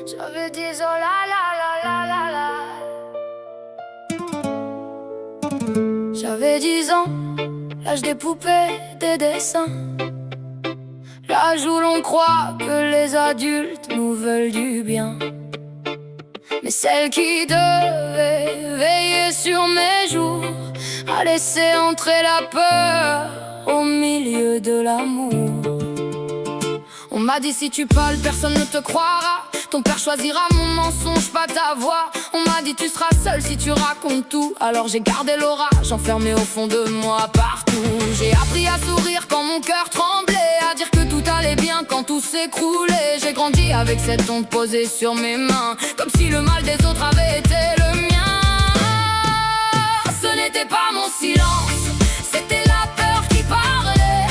J'avais 10 ans, la la la la la la. J'avais 10 ans, l'âge des poupées, des dessins. L'âge où l'on croit que les adultes nous veulent du bien. Mais celle qui devait veiller sur mes jours a laissé entrer la peur au milieu de l'amour. On m'a dit si tu parles, personne ne te croira. Ton père choisira mon mensonge, pas ta voix. On m'a dit tu seras seul si tu racontes tout. Alors j'ai gardé l'orage enfermé au fond de moi partout. J'ai appris à sourire quand mon cœur tremblait, à dire que tout allait bien quand tout s'écroulait. J'ai grandi avec cette honte posée sur mes mains, comme si le mal des autres avait été le mien. Ce n'était pas mon silence, c'était la peur qui parlait.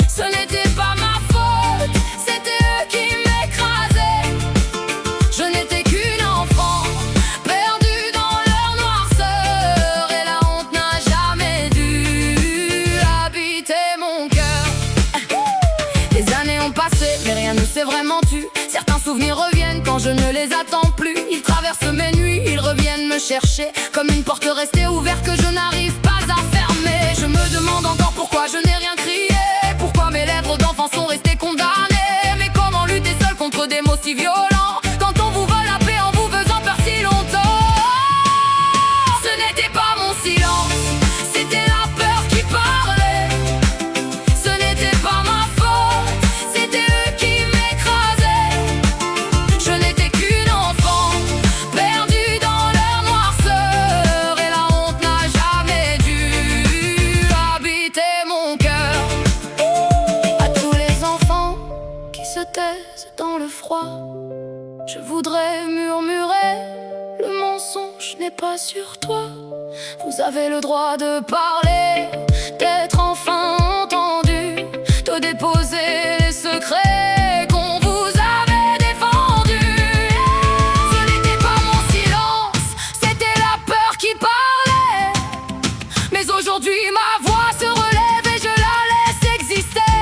Ce n'était pas ma faute, c'était eux qui m'écrasaient. Je n'étais qu'une enfant, perdue dans leur noirceur, et la honte n'a jamais dû habiter mon cœur. Les années ont passé, mais rien ne s'est vraiment tu. Certains souvenirs reviennent quand je ne les attends plus. Ils traversent mes nuits, ils reviennent me chercher, comme une porte restée ouverte que je n'arrive pas à fermer. Je me demande encore pourquoi je n'ai rien crié, pourquoi mes lèvres d'enfant sont restées condamnées. Mais comment lutter seul contre des mots si violents, quand on vous vole la paix en vous faisant peur si longtemps? Ce n'était pas mon silence, c'était la peur qui parlait. Ce n'était pas ma faute, c'était eux qui m'écrasaient. Je n'étais qu'une enfant, perdue dans leur noirceur, et la honte n'a jamais dû habiter mon cœur. À tous les enfants qui se taisent dans le froid, je voudrais murmurer: le mensonge n'est pas sur toi. Vous avez le droit de parler, d'être enfin entendu, de déposer les secrets qu'on vous avait défendus. Ce n'était pas mon silence, c'était la peur qui parlait. Mais aujourd'hui ma voix se relève et je la laisse exister.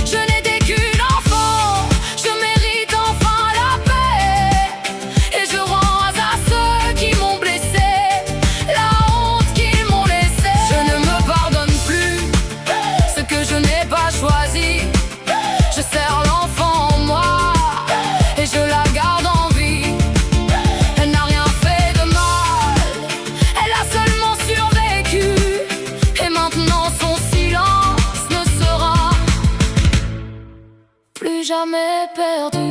Je n'étais qu'une enfant, je mérite enfin la paix, et je rends à ceux qui m'ont blessé la honte qu'ils m'ont laissée. Je ne me pardonne plus ce que je n'ai pas choisi. Je serre l'enfant en moi et je la garde en vie. Elle n'a rien fait de mal, elle a seulement survécu, et maintenant son silence ne sera plus jamais perdu.